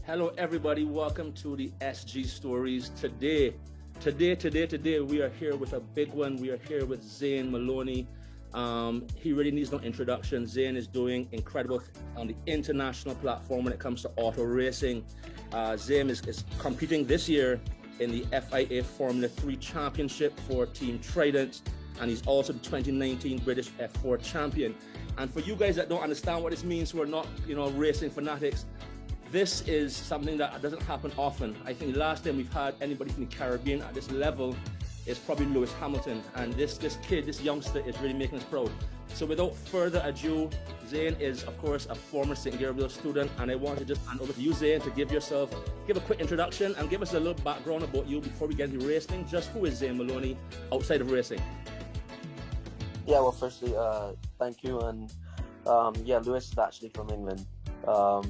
Hello, everybody. Welcome to the SG Stories. Today, we are here with a big one. We are here with Zane Maloney. He really needs no introduction. Zane is doing incredible on the international platform when it comes to auto racing. Zane is competing this year in the FIA Formula 3 Championship for Team Trident, and he's also the 2019 British F4 champion. And for you guys that don't understand what this means, who are not, racing fanatics, this is something that doesn't happen often. I think the last time we've had anybody from the Caribbean at this level is probably Lewis Hamilton, and this youngster is really making us proud. So without further ado, Zane is, of course, a former St. Gabriel student, and I want to just hand over to you, Zane, to give a quick introduction and give us a little background about you before we get into racing. Just who is Zane Maloney outside of racing? Yeah, well, firstly, thank you, and Lewis is actually from England. There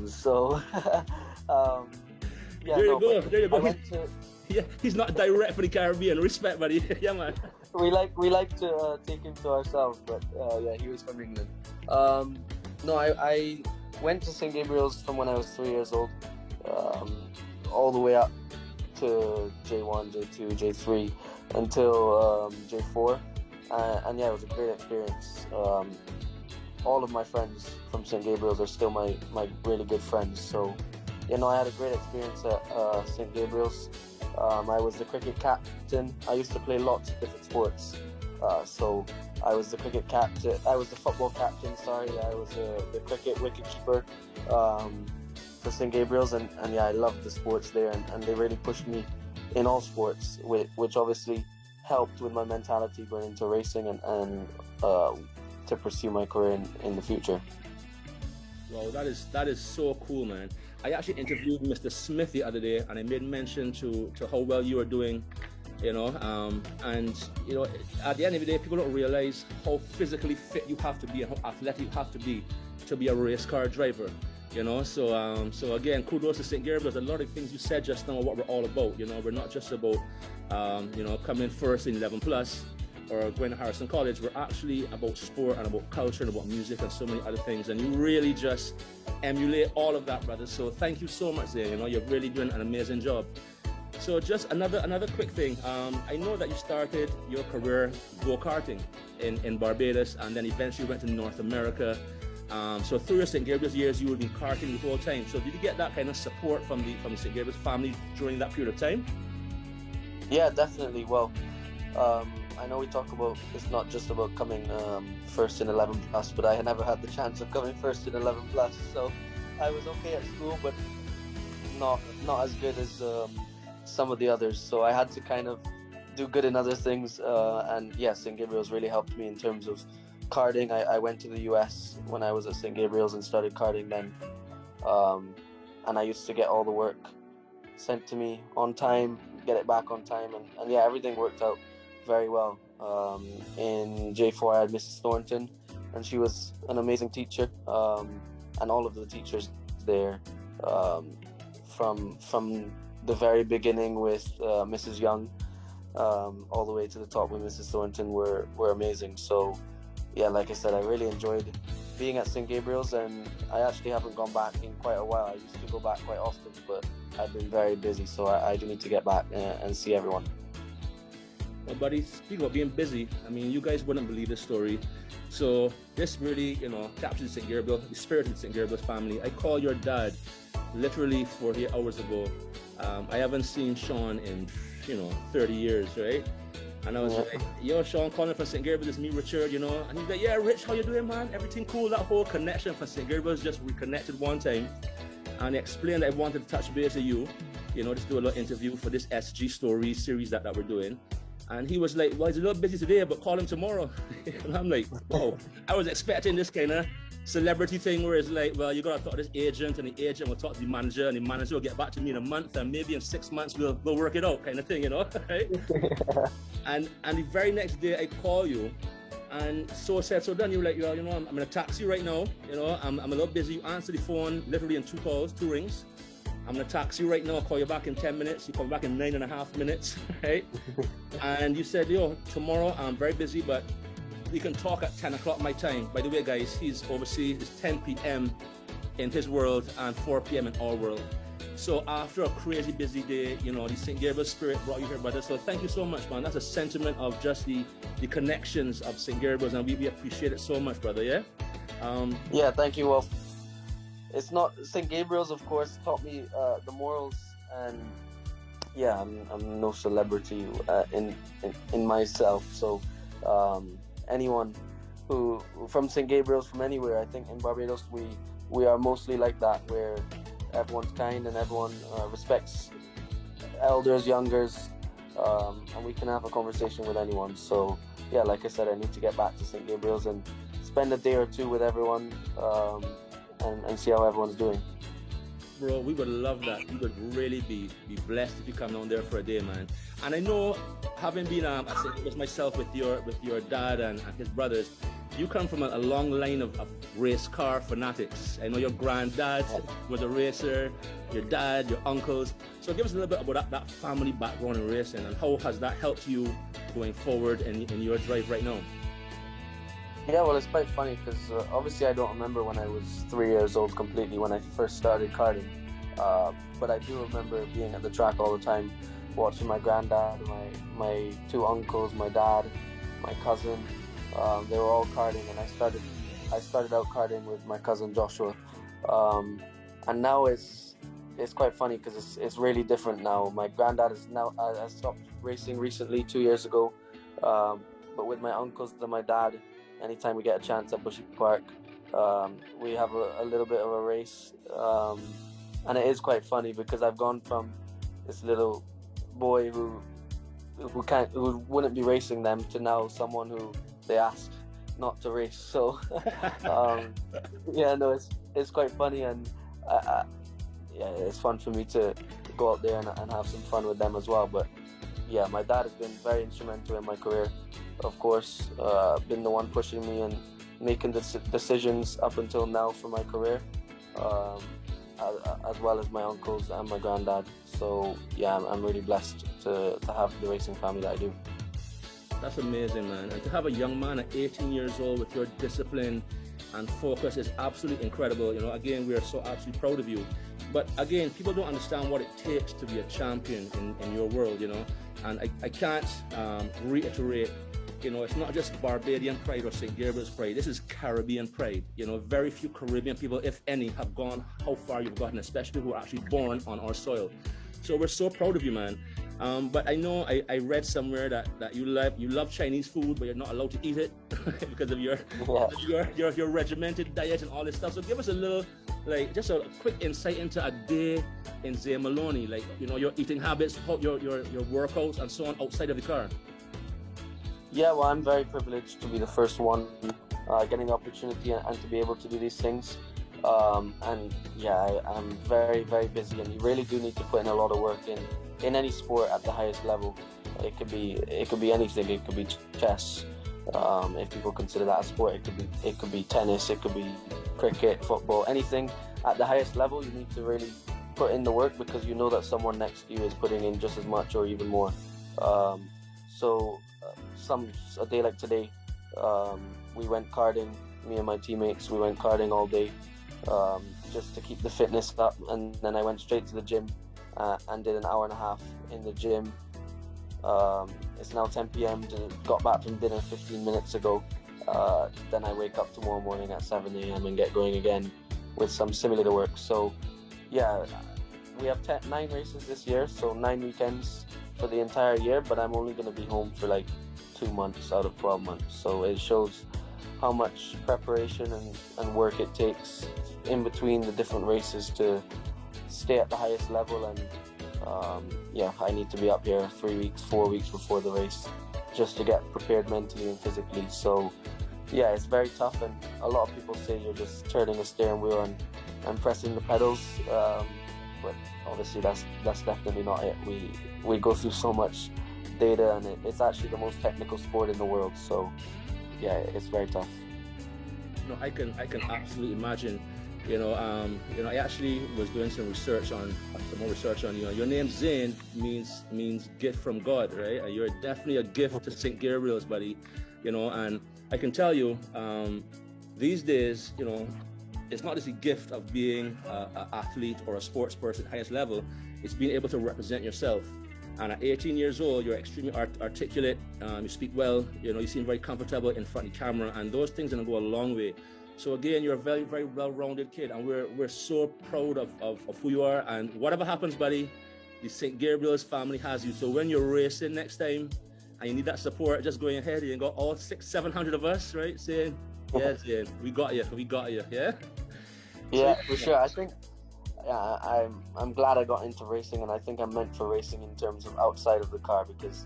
you go. Yeah, he's not direct for the Caribbean. Respect, buddy. Yeah, man. We like to take him to ourselves, but he was from England. I went to St. Gabriel's from when I was 3 years old, all the way up to J1, J2, J3 until J4, and it was a great experience. All of my friends from St. Gabriel's are still my really good friends. So, I had a great experience at St. Gabriel's. I was the cricket captain. I used to play lots of different sports. So I was the cricket captain. I was the football captain. I was the cricket wicketkeeper for St. Gabriel's, and I loved the sports there, and they really pushed me in all sports, which obviously helped with my mentality going into racing and to pursue my career in the future. Wow, that is so cool, man. I actually interviewed Mr. Smith the other day, and I made mention to how well you are doing, and at the end of the day, people don't realize how physically fit you have to be and how athletic you have to be a race car driver. So again, kudos to St. Gabriel. There's a lot of things you said just now what we're all about. We're not just about coming first in 11 plus or going to Harrison College. We're actually about sport and about culture and about music and so many other things, and you really just emulate all of that, brother. So thank you so much, Zane. You're really doing an amazing job. So just another quick thing. I know that you started your career go-karting in Barbados, and then eventually went to North America. So through your St. Gabriel's years, you would be karting the whole time. So did you get that kind of support from the St. Gabriel's family during that period of time? Yeah, definitely. Well, I know we talk about it's not just about coming first in 11 plus, but I had never had the chance of coming first in 11 plus. So I was okay at school, but not as good as some of the others. So I had to kind of do good in other things. And yes, St. Gabriel's really helped me in terms of karting. I went to the US when I was at St. Gabriel's and started karting then. And I used to get all the work sent to me on time, get it back on time, and everything worked out very well. In J4 I had Mrs. Thornton, and she was an amazing teacher, and all of the teachers there, from the very beginning with Mrs. Young, all the way to the top with Mrs. Thornton were amazing. So yeah, like I said, I really enjoyed being at St. Gabriel's, and I actually haven't gone back in quite a while. I used to go back quite often, but I've been very busy, so I do need to get back and see everyone. Well, buddy, speaking about being busy, I mean, you guys wouldn't believe this story. So this really, captures St. Gabriel, the spirit of the St. Gabriel's family. I called your dad literally 48 hours ago. I haven't seen Sean in, 30 years, right? And I was like, yo, Sean, calling from St. Gabriel, it's me, Richard, And he's like, yeah, Rich, how you doing, man? Everything cool? That whole connection from St. Gabriel's just reconnected one time. And he explained that I wanted to touch base with you, just do a little interview for this SG Story series that we're doing. And he was like, well, he's a little busy today, but call him tomorrow. And I'm like, whoa. I was expecting this kind of celebrity thing where it's like, well, you got to talk to this agent, and the agent will talk to the manager, and the manager will get back to me in a month, and maybe in 6 months we'll work it out, kind of thing, right? And the very next day I call you, and so said, so done. You were like, I'm in a taxi right now, I'm a little busy. You answer the phone literally in 2 calls, 2 rings. I'm in a taxi right now, I'll call you back in 10 minutes. You call back in 9.5 minutes, right? And you said, tomorrow I'm very busy, but we can talk at 10 o'clock my time. By the way, guys, he's overseas. It's 10 p.m. in his world and 4 p.m. in our world. So after a crazy busy day, the St. Gabriel spirit brought you here, brother. So thank you so much, man. That's a sentiment of just the connections of St. Gabriel's, and we appreciate it so much, brother. Yeah. Yeah, thank you. Well, it's not St. Gabriel's, of course, taught me the morals, and yeah, I'm no celebrity in myself. So anyone who from St. Gabriel's, from anywhere, I think in Barbados we are mostly like that, where everyone's kind and everyone respects elders, youngers, and we can have a conversation with anyone. So yeah, like I said, I need to get back to St. Gabriel's and spend a day or two with everyone, and see how everyone's doing. Bro, we would love that. We would really be blessed if you come down there for a day, man. And I know, having been I said it was myself with your dad and his brothers, you come from a long line of race car fanatics. I know your granddad was a racer, your dad, your uncles. So give us a little bit about that family background in racing, and how has that helped you going forward in your drive right now? Yeah, well, it's quite funny because obviously I don't remember when I was 3 years old completely when I first started karting, but I do remember being at the track all the time, watching my granddad, my two uncles, my dad, my cousin. They were all karting, and I started out karting with my cousin Joshua, and now it's quite funny because it's really different now. My granddad has stopped racing recently 2 years ago, but with my uncles and my dad, anytime we get a chance at Bushy Park, we have a little bit of a race, and it is quite funny because I've gone from this little boy who wouldn't be racing them to now someone who they ask not to race. So yeah, no, it's quite funny, and yeah, it's fun for me to go out there and have some fun with them as well. But yeah, my dad has been very instrumental in my career, of course, been the one pushing me and making the decisions up until now for my career, as well as my uncles and my granddad. So yeah, I'm really blessed to have the racing family that I do. That's amazing, man. And to have a young man at 18 years old with your discipline and focus is absolutely incredible. Again, we are so absolutely proud of you. But again, people don't understand what it takes to be a champion in your world, And I can't reiterate, it's not just Barbadian pride or St. Gabriel's pride. This is Caribbean pride. Very few Caribbean people, if any, have gone how far you've gotten, especially who are actually born on our soil. So we're so proud of you, man. But I know I read somewhere that you love Chinese food, but you're not allowed to eat it because of your regimented diet and all this stuff. So give us a little, just a quick insight into a day in Zane Maloney, your eating habits, your workouts, and so on outside of the car. Yeah, well, I'm very privileged to be the first one getting the opportunity and to be able to do these things. And yeah, I'm very, very busy, and you really do need to put in a lot of work in any sport at the highest level. It could be anything. It could be chess, if people consider that a sport. It could be tennis. It could be cricket, football, anything at the highest level. You need to really put in the work because you know that someone next to you is putting in just as much or even more. So a day like today, we went karting. Me and my teammates, we went karting all day, just to keep the fitness up, and then I went straight to the gym and did an hour and a half in the gym. It's now 10 p.m. Got back from dinner 15 minutes ago. Then I wake up tomorrow morning at 7 a.m. and get going again with some simulator work. So yeah, we have 9 races this year, so 9 weekends for the entire year, but I'm only going to be home for 2 months out of 12 months. So it shows how much preparation and work it takes in between the different races to stay at the highest level. And yeah, I need to be up here 3 weeks, 4 weeks before the race just to get prepared mentally and physically. So yeah, it's very tough, and a lot of people say you're just turning a steering wheel and pressing the pedals, but obviously that's definitely not it. We go through so much data, and it's actually the most technical sport in the world. So yeah, it's very tough. No, I can absolutely imagine. I actually was doing some more research on your name Zane means gift from God, right? And you're definitely a gift to St. Gabriel's, buddy. And I can tell you, these days, it's not just the gift of being an athlete or a sports person at the highest level, it's being able to represent yourself. And at 18 years old, you're extremely articulate, you speak well, you seem very comfortable in front of the camera, and those things are gonna go a long way. So again, you're a very, very well-rounded kid, and we're so proud of who you are. And whatever happens, buddy, the St. Gabriel's family has you. So when you're racing next time and you need that support, just going ahead and you got all 600-700 of us, right, saying, yes, yeah, we got you, yeah? Yeah, for sure. I think I'm glad I got into racing, and I think I'm meant for racing in terms of outside of the car, because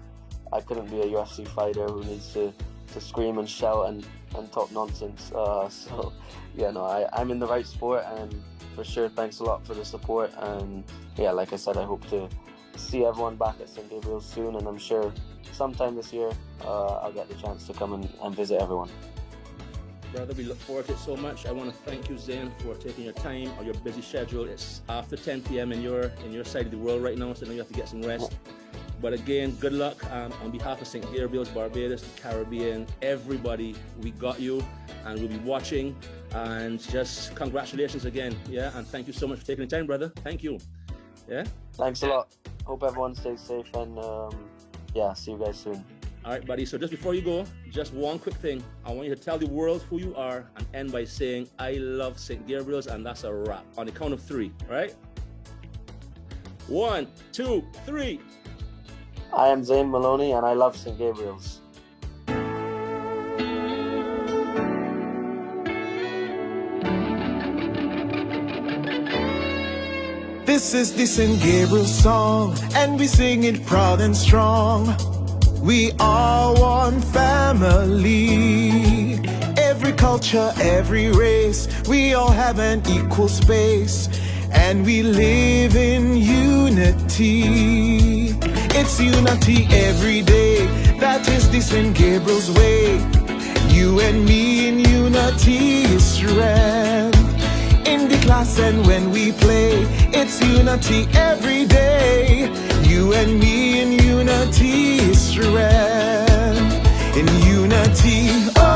I couldn't be a UFC fighter who needs to scream and shout and talk nonsense. So yeah, no, I'm in the right sport, and for sure, thanks a lot for the support. And yeah, like I said, I hope to see everyone back at St. Gabriel's soon, and I'm sure sometime this year I'll get the chance to come and visit everyone. Brother, we look forward to it so much. I want to thank you, Zane, for taking your time on your busy schedule. It's after 10 p.m. in your side of the world right now, so now you have to get some rest. But again, good luck on behalf of St. Gabriel's, Barbados, the Caribbean, everybody. We got you, and we'll be watching. And just congratulations again, yeah. And thank you so much for taking the time, brother. Thank you. Yeah. Thanks a lot. Hope everyone stays safe, and yeah, see you guys soon. All right, buddy. So just before you go, just one quick thing. I want you to tell the world who you are and end by saying, I love St. Gabriel's, and that's a wrap. On the count of 3, all right? 1, 2, 3. I am Zane Maloney, and I love St. Gabriel's. This is the St. Gabriel song, and we sing it proud and strong. We are one family. Every culture, every race, we all have an equal space, and we live in unity. It's unity every day, that is the St. Gabriel's way. You and me in unity is strength. In the class and when we play, it's unity every day. You and me in unity is strength. In unity, oh.